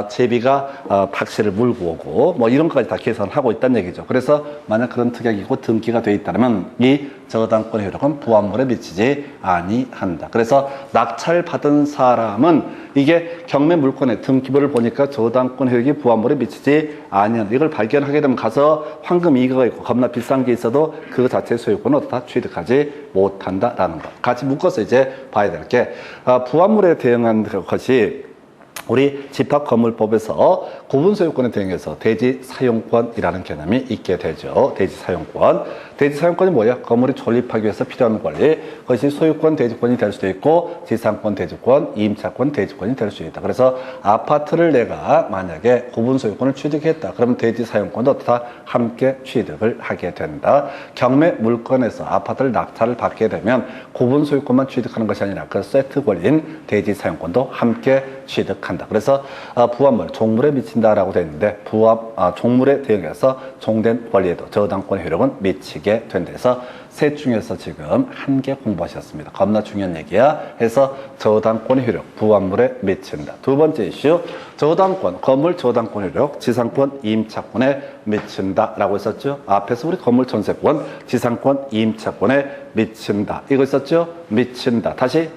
제비가 박씨를 물고 오고 뭐 이런 것까지 다 계산하고 있다는 얘기죠. 그래서 만약 그런 특약이고 등기가 돼 있다면 이 저당권의 효력은 부합물에 미치지 아니한다. 그래서 낙찰받은 사람은 이게 경매 물건의 등기부를 보니까 저당권 효력이 부합물에 미치지 아니한다. 이걸 발견하게 되면 가서 황금 이거가 있고 겁나 비싼 게 있어도 그 자체의 소유권은 어떻다? 취득하지 못한다라는 것. 같이 묶어서 이제 봐야 될 게 부합물에 대응한 것이 우리 집합건물법에서 구분소유권에 대응해서 대지 사용권이라는 개념이 있게 되죠. 대지 사용권. 대지 사용권이 뭐야? 건물이 존립하기 위해서 필요한 권리. 그것이 소유권 대지권이 될 수도 있고 지상권 대지권, 임차권 대지권이 될 수 있다. 그래서 아파트를 내가 만약에 구분소유권을 취득했다. 그러면 대지 사용권도 다 함께 취득을 하게 된다. 경매 물건에서 아파트를 낙찰을 받게 되면 구분소유권만 취득하는 것이 아니라 그 세트 권리인 대지 사용권도 함께 취득한다. 그래서 부합물, 종물에 미친다라고 되어 있는데 종물에 대응해서 종된 권리에도 저당권의 효력은 미치게 된다. 그래서 셋 중에서 지금 한 개 공부하셨습니다. 겁나 중요한 얘기야. 해서 저당권의 효력, 부합물에 미친다. 두 번째 이슈, 저당권, 건물 저당권 효력, 지상권, 임차권에 미친다라고 했었죠. 앞에서 우리 건물 전세권, 지상권, 임차권에 미친다. 이거 있었죠? 미친다. 다시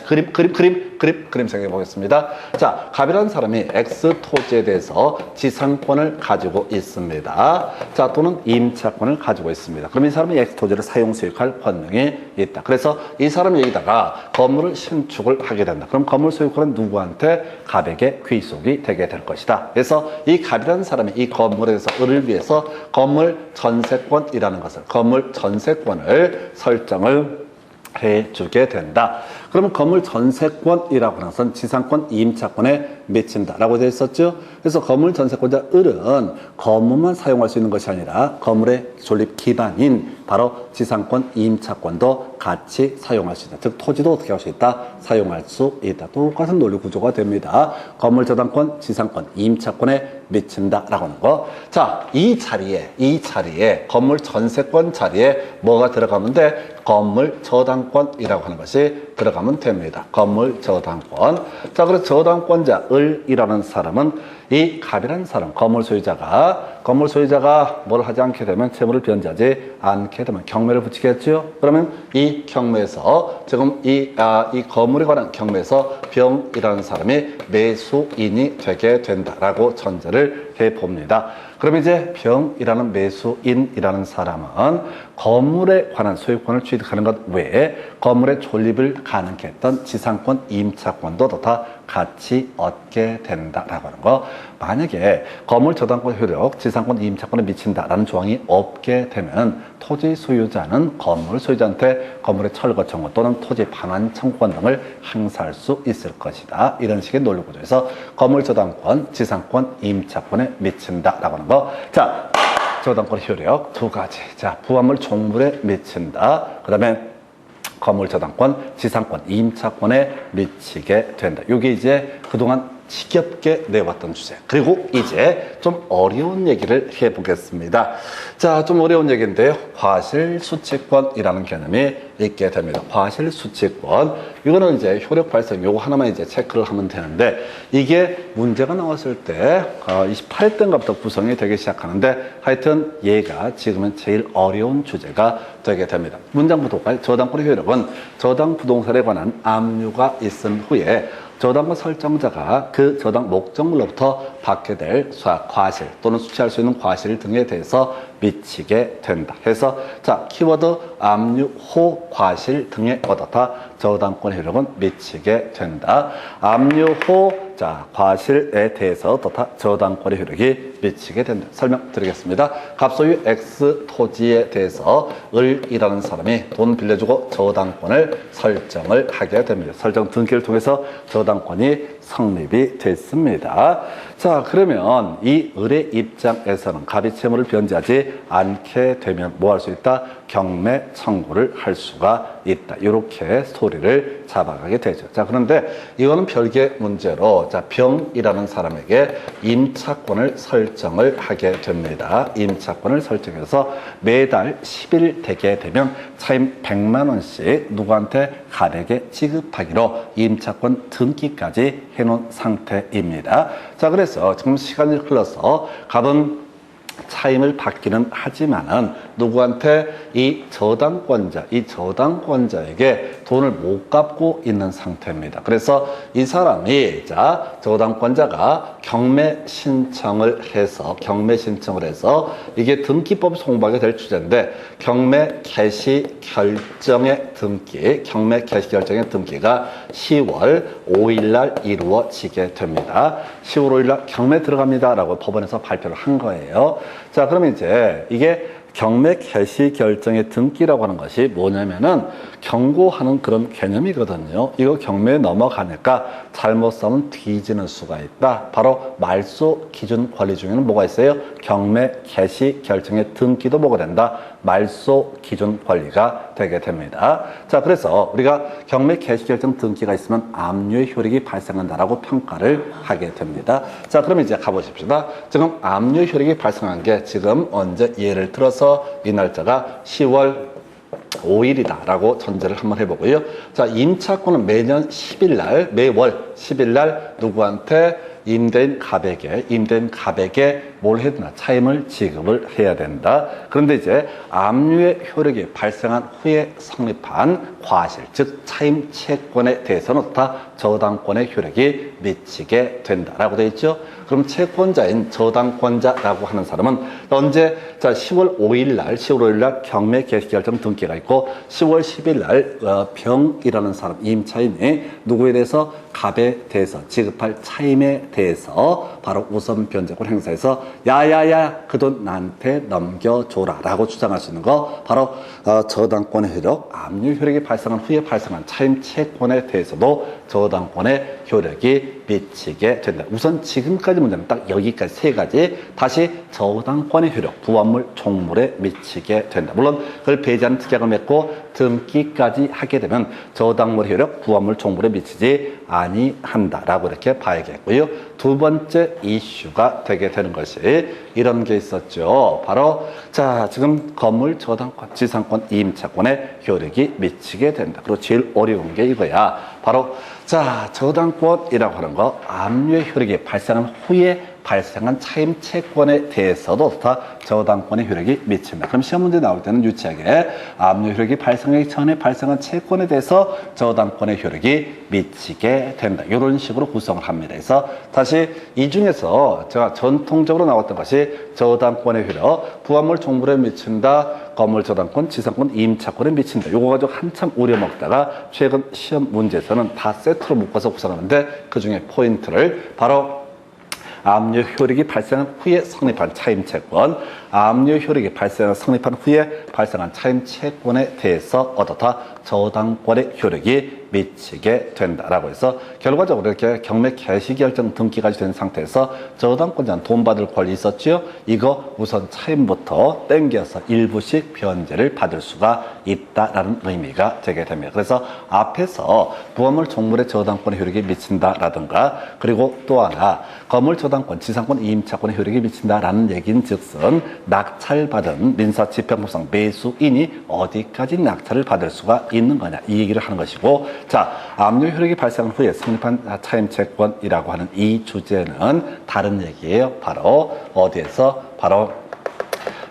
그림 생각해 보겠습니다. 자, 갑이라는 사람이 X 토지에 대해서 지상권을 가지고 있습니다. 자, 또는 임차권을 가지고 있습니다. 그럼 이 사람이 X 토지를 사용 수익할 권능이 있다. 그래서 이 사람이 여기다가 건물을 신축을 하게 된다. 그럼 건물 소유권은 누구한테? 갑에게 귀속이 되게 될 것이다. 그래서 이 갑이라는 사람이 이 건물에서 을을 위해서 건물 전세권이라는 것을, 건물 전세권을 설정을 해주게 된다. 그러면 건물 전세권이라고 하는 것은 지상권, 임차권에 미친다라고 되어 있었죠. 그래서 건물 전세권자 을은 건물만 사용할 수 있는 것이 아니라 건물의 존립 기반인 바로 지상권, 임차권도 같이 사용할 수 있다. 즉 토지도 어떻게 할 수 있다? 사용할 수 있다. 똑같은 논리 구조가 됩니다. 건물 저당권, 지상권, 임차권에 미친다라고 하는 거. 자, 이 자리에 건물 전세권 자리에 뭐가 들어가면 돼? 건물 저당권이라고 하는 것이 들어가면 됩니다. 건물 저당권. 자, 그래서 저당권자 을이라는 사람은 이 갑이라는 사람, 건물 소유자가 뭘 하지 않게 되면 채무를 변제하지 않게 되면 경매를 붙이겠죠. 그러면 이 경매에서 지금 이 건물에 관한 경매에서 병이라는 사람이 매수인이 되게 된다라고 전제를 해 봅니다. 그럼 이제 병이라는 매수인이라는 사람은 건물에 관한 소유권을 취득하는 것 외에 건물의 존립을 가능케 했던 지상권, 임차권도 다 같이 얻게 된다라고 하는 거. 만약에 건물 저당권 효력, 지상권, 임차권에 미친다라는 조항이 없게 되면 토지 소유자는 건물 소유자한테 건물의 철거 청구 또는 토지 반환 청구권 등을 행사할 수 있을 것이다. 이런 식의 논리 구조에서 건물 저당권, 지상권, 임차권에 미친다라고 하는 거. 자, 저당권 효력 두 가지. 자, 부합물 종물에 미친다. 그 다음에 건물 저당권, 지상권, 임차권에 미치게 된다. 이게 이제 그동안 지겹게 내왔던 주제. 그리고 이제 좀 어려운 얘기를 해보겠습니다. 자, 좀 어려운 얘기인데요. 과실수취권이라는 개념이 있게 됩니다. 과실수취권. 이거는 이제 효력 발생 요거 하나만 이제 체크를 하면 되는데 이게 문제가 나왔을 때 28등급부터 구성이 되기 시작하는데 하여튼 얘가 지금은 제일 어려운 주제가 되게 됩니다. 문장부도가 저당권의 효력은 저당 부동산에 관한 압류가 있은 후에 저당권 설정자가 그 저당 목적물로부터 받게 될 수학, 과실 또는 수취할 수 있는 과실 등에 대해서 미치게 된다. 해서 자, 키워드 압류 호 과실 등에 얻었다. 저당권 효력은 미치게 된다. 압류 호 자, 과실에 대해서 얻었다. 저당권의 효력이 미치게 된다. 설명드리겠습니다. 갑소유 X 토지에 대해서 을이라는 사람이 돈 빌려주고 저당권을 설정을 하게 됩니다. 설정 등기를 통해서 저당권이 성립이 됐습니다. 자, 그러면 이 을의 입장에서는 갑이 채무를 변제하지 않게 되면 뭐 할 수 있다? 경매 청구를 할 수가 있다. 이렇게 스토리를 잡아가게 되죠. 자, 그런데 이거는 별개 문제로 자, 병이라는 사람에게 임차권을 설정을 하게 됩니다. 임차권을 설정해서 매달 10일 되게 되면 차임 100만 원씩 누구한테? 갑에게 지급하기로 임차권 등기까지 해놓은 상태입니다. 자, 그래서 지금 시간이 흘러서 갑은 차임을 받기는 하지만은 누구한테? 이 저당권자에게 돈을 못 갚고 있는 상태입니다. 그래서 이 사람이 자, 저당권자가 경매 신청을 해서 이게 등기법 송부하게 될 주제인데 경매 개시 결정의 등기가 10월 5일 날 이루어지게 됩니다. 10월 5일 날 경매 들어갑니다라고 법원에서 발표를 한 거예요. 자, 그러면 이제 이게 경매 개시 결정의 등기라고 하는 것이 뭐냐면은 경고하는 그런 개념이거든요. 이거 경매에 넘어가니까 잘못 싸면 뒤지는 수가 있다. 바로 말소 기준 권리 중에는 뭐가 있어요? 경매 개시 결정의 등기도 뭐가 된다? 말소 기준 권리가 되게 됩니다. 자, 그래서 우리가 경매 개시 결정 등기가 있으면 압류의 효력이 발생한다라고 평가를 하게 됩니다. 자, 그럼 이제 가보십시다. 지금 압류 효력이 발생한 게 지금 언제 예를 들어서 이 날짜가 10월 5일이다 라고 전제를 한번 해보고요. 자, 임차권은 매년 10일 날, 매월 10일 날 누구한테 임대인 갑에게 뭘 해야 되나? 차임을 지급을 해야 된다. 그런데 이제 압류의 효력이 발생한 후에 성립한 과실, 즉 차임 채권에 대해서는 다 저당권의 효력이 미치게 된다라고 되어 있죠. 그럼 채권자인 저당권자라고 하는 사람은 언제? 자, 10월 5일 날 경매 개시 결정 등기가 있고 10월 10일 날 병이라는 사람, 임차인이 누구에 대해서 갑에 대해서 지급할 차임에 대해서 바로 우선 변제권 행사해서 야야야 그 돈 나한테 넘겨줘라 라고 주장할 수 있는 거 바로 저당권의 효력, 압류 효력이 발생한 후에 발생한 차임 채권에 대해서도 저당권의 효력이 미치게 된다. 우선 지금까지 문제는 딱 여기까지 세 가지. 다시 저당권의 효력, 부합물 종물에 미치게 된다. 물론 그걸 배제하는 특약을 맺고 등기까지 하게 되면 저당물의 효력, 부합물 종물에 미치지 아니한다라고 이렇게 봐야겠고요. 두 번째 이슈가 되게 되는 것이 이런 게 있었죠. 바로 자, 지금 건물 저당권, 지상권, 임차권의 효력이 미치게 된다. 그리고 제일 어려운 게 이거야. 바로 자, 저당권이라고 하는 거, 압류의 효력이 발생한 후에 발생한 차임 채권에 대해서도 다 저당권의 효력이 미칩니다. 그럼 시험 문제 나올 때는 유치하게 압류 효력이 발생하기 전에 발생한 채권에 대해서 저당권의 효력이 미치게 된다. 이런 식으로 구성을 합니다. 그래서 다시 이 중에서 제가 전통적으로 나왔던 것이 저당권의 효력, 부합물 종물에 미친다, 건물 저당권, 지상권, 임차권에 미친다. 요거 가지고 한참 우려먹다가 최근 시험 문제에서는 다 세트로 묶어서 구성하는데 그 중에 포인트를 바로 압류 효력이 발생한 후에 성립한 차임 채권, 압류 효력이 성립한 후에 발생한 차임 채권에 대해서 어떻다? 저당권의 효력이 미치게 된다라고 해서 결과적으로 이렇게 경매 개시 결정 등기까지 된 상태에서 저당권자는 돈 받을 권리 있었죠. 이거 우선 차임부터 땡겨서 일부씩 변제를 받을 수가 있다라는 의미가 되게 됩니다. 그래서 앞에서 부합물 종물의 저당권의 효력이 미친다라든가 그리고 또 하나 건물 저당권, 지상권, 임차권의 효력이 미친다라는 얘기는 즉슨 낙찰받은 민사집행법상 매수인이 어디까지 낙찰을 받을 수가 있는 거냐 이 얘기를 하는 것이고, 자, 압류 효력이 발생한 후에 성립한 차임채권이라고 하는 이 주제는 다른 얘기예요. 바로 어디에서? 바로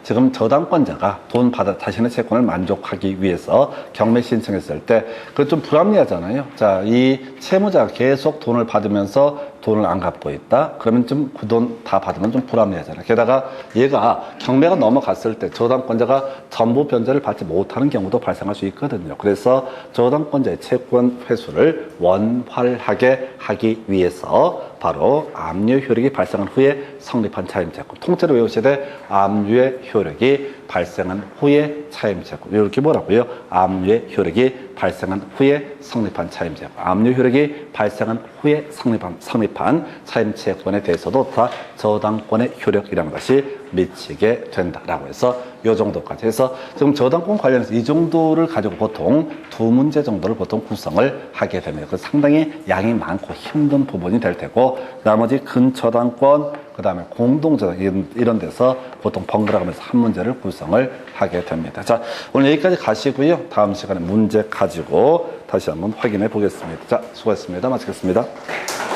지금 저당권자가 돈 받아 자신의 채권을 만족하기 위해서 경매 신청했을 때 그건 좀 불합리하잖아요. 자, 이 채무자가 계속 돈을 받으면서 돈을 안 갚고 있다? 그러면 좀 그 돈 다 받으면 좀 불합리하잖아요. 게다가 얘가 경매가 넘어갔을 때 저당권자가 전부 변제를 받지 못하는 경우도 발생할 수 있거든요. 그래서 저당권자의 채권 회수를 원활하게 하기 위해서 바로 압류 효력이 발생한 후에 성립한 차임채권. 통째로 외우셔야 돼. 압류의 효력이 발생한 후에 차임채권. 이렇게 뭐라고요? 압류의 효력이 발생한 후에 성립한 차임채권. 압류 효력이 발생한 후에 성립한 차임채권에 대해서도 다 저당권의 효력이라는 것이 미치게 된다라고 해서 이 정도까지 해서 지금 저당권 관련해서 이 정도를 가지고 보통 두 문제 정도를 보통 구성을 하게 됩니다. 그래서 상당히 양이 많고 힘든 부분이 될 테고 나머지 근저당권 그 다음에 공동저당 이런 데서 보통 번갈아가면서 한 문제를 구성을 하게 됩니다. 자, 오늘 여기까지 가시고요. 다음 시간에 문제 가지고 다시 한번 확인해 보겠습니다. 자, 수고했습니다. 마치겠습니다.